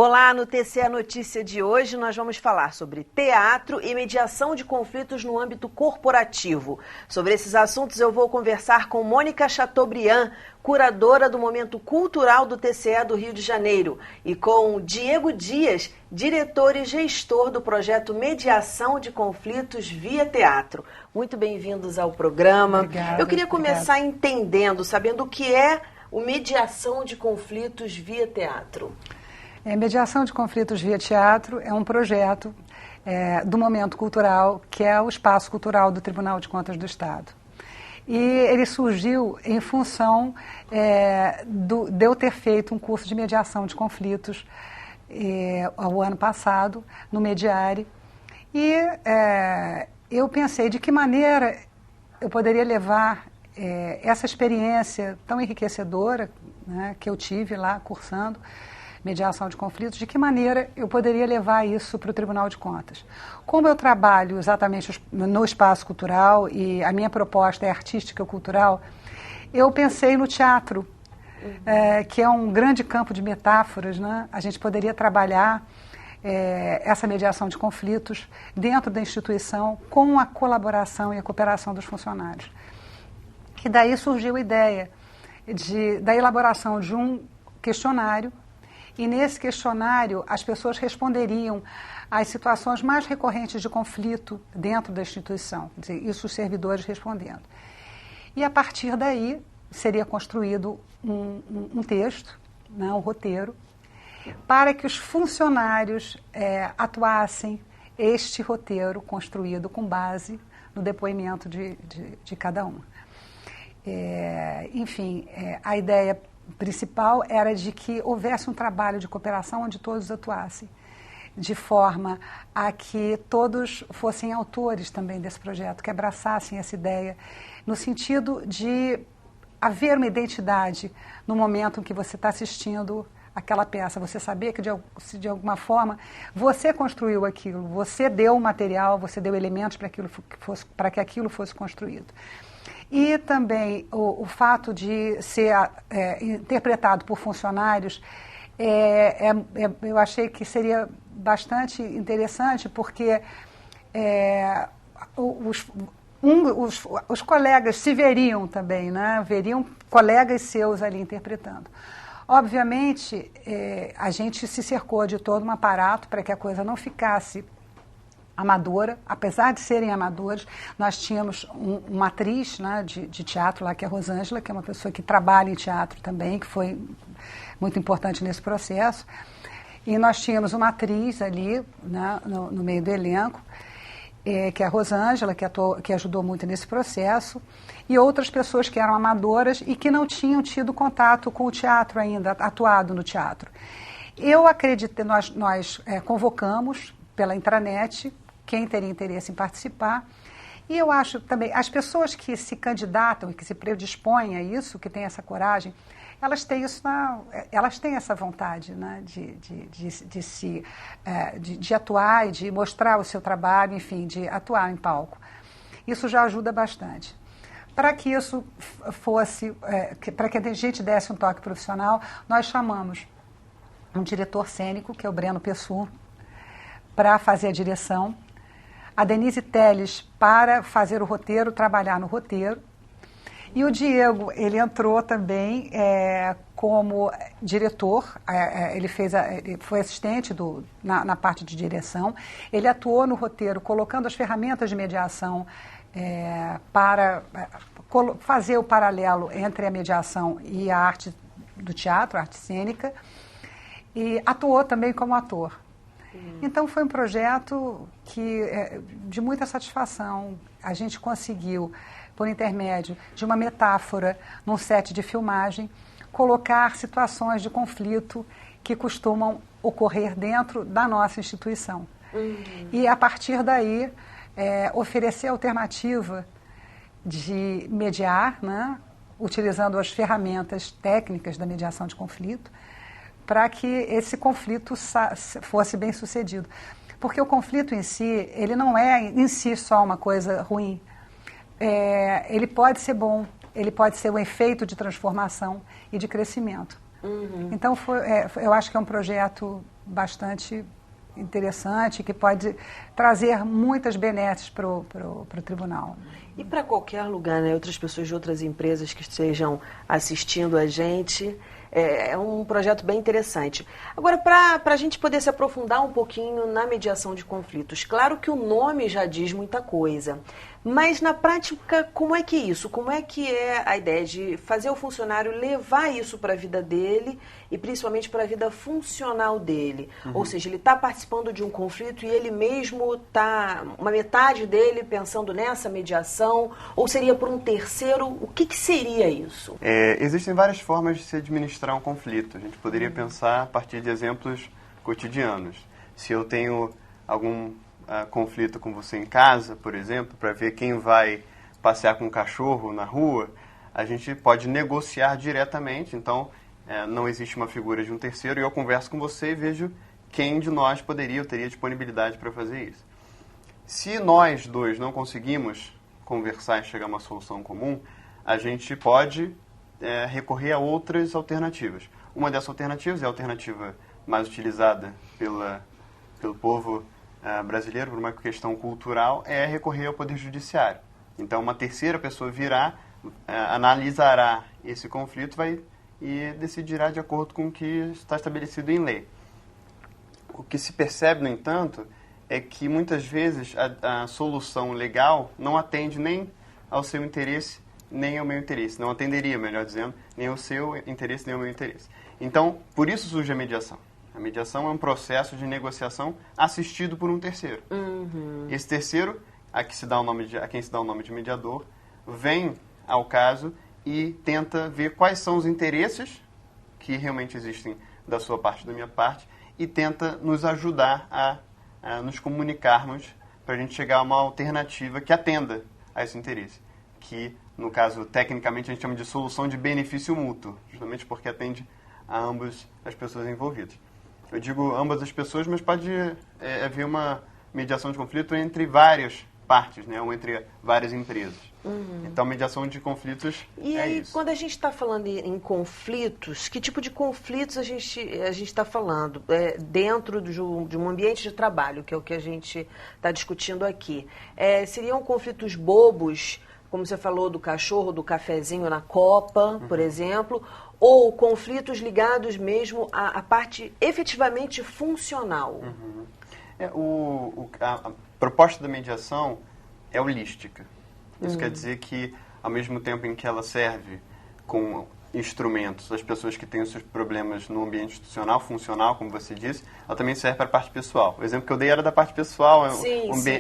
Olá, no TCE Notícia de hoje nós vamos falar sobre teatro e mediação de conflitos no âmbito corporativo. Sobre esses assuntos eu vou conversar com Mônica Chateaubriand, curadora do Momento Cultural do TCE do Rio de Janeiro, e com Diego Dias, diretor e gestor do projeto Mediação de Conflitos via Teatro. Muito bem-vindos ao programa. Obrigada, eu queria começar sabendo o que é o Mediação de Conflitos via Teatro. Mediação de conflitos via teatro é um projeto do Momento Cultural, que é o espaço cultural do Tribunal de Contas do Estado. E ele surgiu em função de eu ter feito um curso de mediação de conflitos ao ano passado, no Mediare. E eu pensei de que maneira eu poderia levar essa experiência tão enriquecedora, né, que eu tive lá cursando, mediação de conflitos, de que maneira eu poderia levar isso para o Tribunal de Contas. Como eu trabalho exatamente no espaço cultural e a minha proposta é artística cultural, eu pensei no teatro, que é um grande campo de metáforas, né? A gente poderia trabalhar essa mediação de conflitos dentro da instituição com a colaboração e a cooperação dos funcionários. E daí surgiu a ideia da elaboração de um questionário. E nesse questionário, as pessoas responderiam às situações mais recorrentes de conflito dentro da instituição, quer dizer, isso os servidores respondendo. E a partir daí, seria construído um texto, né, um roteiro, para que os funcionários atuassem este roteiro construído com base no depoimento de cada um. A ideia principal era de que houvesse um trabalho de cooperação onde todos atuassem, de forma a que todos fossem autores também desse projeto, que abraçassem essa ideia, no sentido de haver uma identidade no momento em que você está assistindo aquela peça, você saber que de alguma forma você construiu aquilo, você deu o material, você deu elementos para que aquilo fosse construído. E também o fato de ser interpretado por funcionários, eu achei que seria bastante interessante, porque os colegas se veriam também, né? Veriam colegas seus ali interpretando. Obviamente, a gente se cercou de todo um aparato para que a coisa não ficasse amadora, apesar de serem amadores. Nós tínhamos uma atriz, né, de teatro lá, que é a Rosângela, que é uma pessoa que trabalha em teatro também, que foi muito importante nesse processo. E nós tínhamos uma atriz ali, né, no meio do elenco, que é a Rosângela, que ajudou muito nesse processo, e outras pessoas que eram amadoras e que não tinham tido contato com o teatro ainda, atuado no teatro. Eu acredito, nós convocamos pela intranet quem teria interesse em participar. E eu acho também, as pessoas que se candidatam e que se predispõem a isso, que têm essa coragem, elas têm essa vontade, né, de atuar e de mostrar o seu trabalho, enfim, de atuar em palco. Isso já ajuda bastante. Para que isso fosse, para que a gente desse um toque profissional, nós chamamos um diretor cênico, que é o Breno Pessu, para fazer a direção, a Denise Teles para fazer o roteiro, trabalhar no roteiro, e o Diego, ele entrou também como diretor, ele foi assistente na parte de direção, ele atuou no roteiro, colocando as ferramentas de mediação para fazer o paralelo entre a mediação e a arte do teatro, a arte cênica, e atuou também como ator. Então foi um projeto de muita satisfação. A gente conseguiu, por intermédio de uma metáfora num set de filmagem, colocar situações de conflito que costumam ocorrer dentro da nossa instituição. E a partir daí oferecer alternativa de mediar, né, utilizando as ferramentas técnicas da mediação de conflito, para que esse conflito fosse bem sucedido. Porque o conflito em si, ele não é em si só uma coisa ruim. Ele pode ser bom, ele pode ser um efeito de transformação e de crescimento. Então, eu acho que é um projeto bastante interessante, que pode trazer muitas benesses para o tribunal. E para qualquer lugar, né? Outras pessoas de outras empresas que estejam assistindo a gente, é um projeto bem interessante. Agora, para a gente poder se aprofundar um pouquinho na mediação de conflitos, claro que o nome já diz muita coisa, mas na prática, como é que é isso? Como é que é a ideia de fazer o funcionário levar isso para a vida dele e principalmente para a vida funcional dele? Ou seja, ele está participando de um conflito e ele mesmo está, uma metade dele pensando nessa mediação, ou seria por um terceiro? O que seria isso? Existem várias formas de se administrar um conflito. A gente poderia pensar a partir de exemplos cotidianos. Se eu tenho algum conflito com você em casa, por exemplo, para ver quem vai passear com o cachorro na rua, a gente pode negociar diretamente. Então, não existe uma figura de um terceiro e eu converso com você e vejo quem de nós teria disponibilidade para fazer isso. Se nós dois não conseguimos conversar e chegar a uma solução comum, a gente pode recorrer a outras alternativas. Uma dessas alternativas é a alternativa mais utilizada pelo povo brasileiro, por uma questão cultural, é recorrer ao Poder Judiciário. Então, uma terceira pessoa virá, analisará esse conflito e decidirá de acordo com o que está estabelecido em lei. O que se percebe, no entanto, é que muitas vezes a solução legal não atende nem ao seu interesse, nem ao meu interesse. Não atenderia, melhor dizendo, nem ao seu interesse, nem ao meu interesse. Então, por isso surge a mediação. A mediação é um processo de negociação assistido por um terceiro. Esse terceiro, a quem se dá o nome de mediador, vem ao caso e tenta ver quais são os interesses que realmente existem da sua parte e da minha parte e tenta nos ajudar a nos comunicarmos para a gente chegar a uma alternativa que atenda a esse interesse. Que, no caso, tecnicamente, a gente chama de solução de benefício mútuo, justamente porque atende a ambas as pessoas envolvidas. Eu digo ambas as pessoas, mas pode haver uma mediação de conflito entre várias partes, né? Ou entre várias empresas. Então, mediação de conflitos e é aí, isso. Quando a gente está falando em conflitos, que tipo de conflitos a gente está falando? Dentro de um ambiente de trabalho, que é o que a gente está discutindo aqui. Seriam conflitos bobos, como você falou do cachorro, do cafezinho na copa, por exemplo, ou conflitos ligados mesmo à parte efetivamente funcional? A proposta da mediação é holística. Isso quer dizer que, ao mesmo tempo em que ela serve com instrumentos às pessoas que têm os seus problemas no ambiente institucional, funcional, como você disse, ela também serve para a parte pessoal. O exemplo que eu dei era da parte pessoal,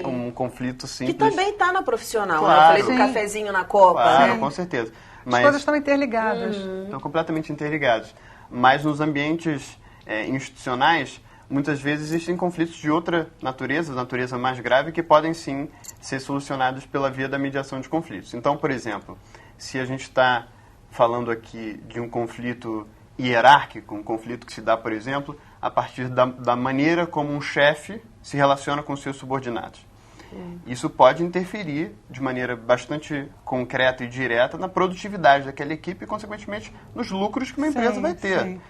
um conflito simples. Que também está na profissional, claro. Né? Eu falei do cafezinho na copa. Claro, com certeza. As coisas estão interligadas. Estão completamente interligadas. Mas nos ambientes institucionais, muitas vezes existem conflitos de outra natureza mais grave, que podem sim ser solucionados pela via da mediação de conflitos. Então, por exemplo, se a gente está falando aqui de um conflito hierárquico, um conflito que se dá, por exemplo, a partir da maneira como um chefe se relaciona com seus subordinados. Isso pode interferir de maneira bastante concreta e direta na produtividade daquela equipe e, consequentemente, nos lucros que uma empresa vai ter.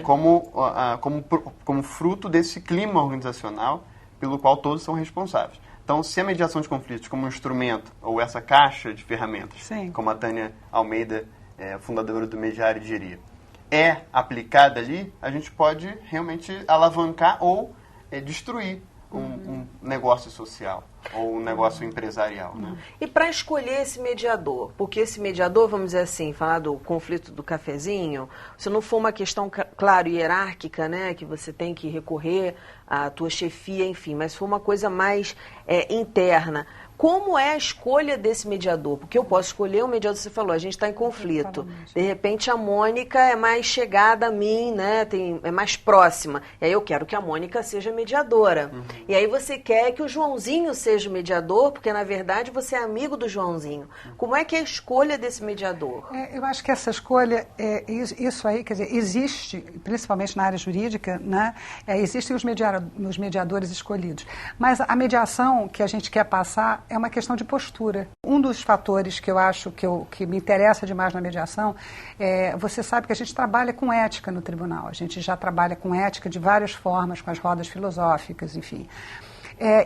Como fruto desse clima organizacional pelo qual todos são responsáveis. Então, se a mediação de conflitos como um instrumento, ou essa caixa de ferramentas, como a Tânia Almeida, fundadora do Mediare, diria, é aplicada ali, a gente pode realmente alavancar ou destruir um negócio social ou um negócio empresarial. Né? E para escolher esse mediador, porque esse mediador, vamos dizer assim, falar do conflito do cafezinho, se não for uma questão, claro, hierárquica, né, que você tem que recorrer à tua chefia, enfim, mas se for uma coisa mais interna, como é a escolha desse mediador? Porque eu posso escolher um mediador, você falou, a gente está em conflito. De repente a Mônica é mais chegada a mim, né? É mais próxima. E aí eu quero que a Mônica seja mediadora. E aí você quer que o Joãozinho seja o mediador, porque na verdade você é amigo do Joãozinho. Como é que é a escolha desse mediador? Eu acho que essa escolha, isso aí, quer dizer, existe, principalmente na área jurídica, né? Existem os mediadores escolhidos. Mas a mediação que a gente quer passar é uma questão de postura. Um dos fatores que eu acho que me interessa demais na mediação você sabe que a gente trabalha com ética no tribunal. A gente já trabalha com ética de várias formas, com as rodas filosóficas, enfim.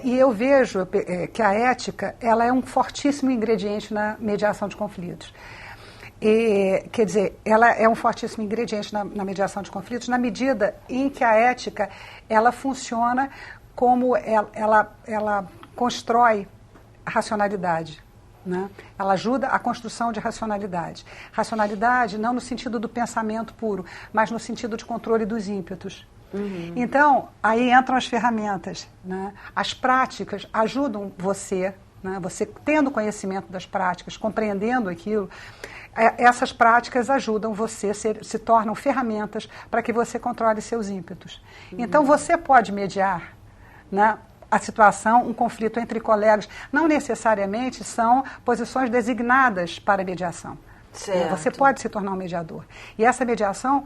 E eu vejo que a ética ela é um fortíssimo ingrediente na mediação de conflitos. Quer dizer, ela é um fortíssimo ingrediente na mediação de conflitos na medida em que a ética ela funciona como ela constrói a racionalidade. Né? Ela ajuda a construção de racionalidade. Racionalidade não no sentido do pensamento puro, mas no sentido de controle dos ímpetos. Uhum. Então, aí entram as ferramentas. Né? As práticas ajudam você, né? Você tendo conhecimento das práticas, compreendendo aquilo, essas práticas ajudam você, se tornam ferramentas para que você controle seus ímpetos. Uhum. Então, você pode mediar, né, a situação, um conflito entre colegas. Não necessariamente são posições designadas para a mediação. Certo. Você pode se tornar um mediador. E essa mediação,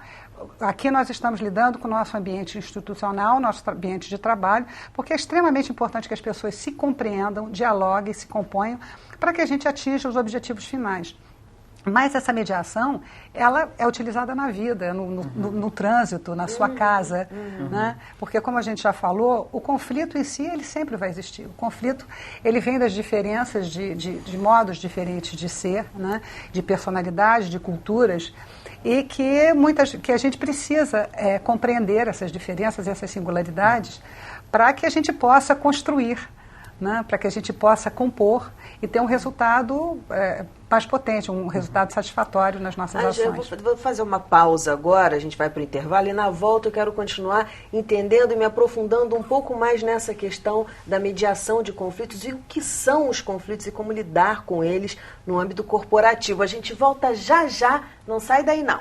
aqui nós estamos lidando com o nosso ambiente institucional, nosso ambiente de trabalho, porque é extremamente importante que as pessoas se compreendam, dialoguem, se componham, para que a gente atinja os objetivos finais. Mas essa mediação, ela é utilizada na vida, no trânsito, na sua casa, né? Porque, como a gente já falou, o conflito em si, ele sempre vai existir. O conflito, ele vem das diferenças de modos diferentes de ser, né? De personalidade, de culturas, e que a gente precisa compreender essas diferenças, essas singularidades, para que a gente possa construir, né? Para que a gente possa compor e ter um resultado mais potente, um resultado satisfatório nas nossas ações. Eu vou fazer uma pausa agora, a gente vai para o intervalo e na volta eu quero continuar entendendo e me aprofundando um pouco mais nessa questão da mediação de conflitos e o que são os conflitos e como lidar com eles no âmbito corporativo. A gente volta já já, não sai daí não.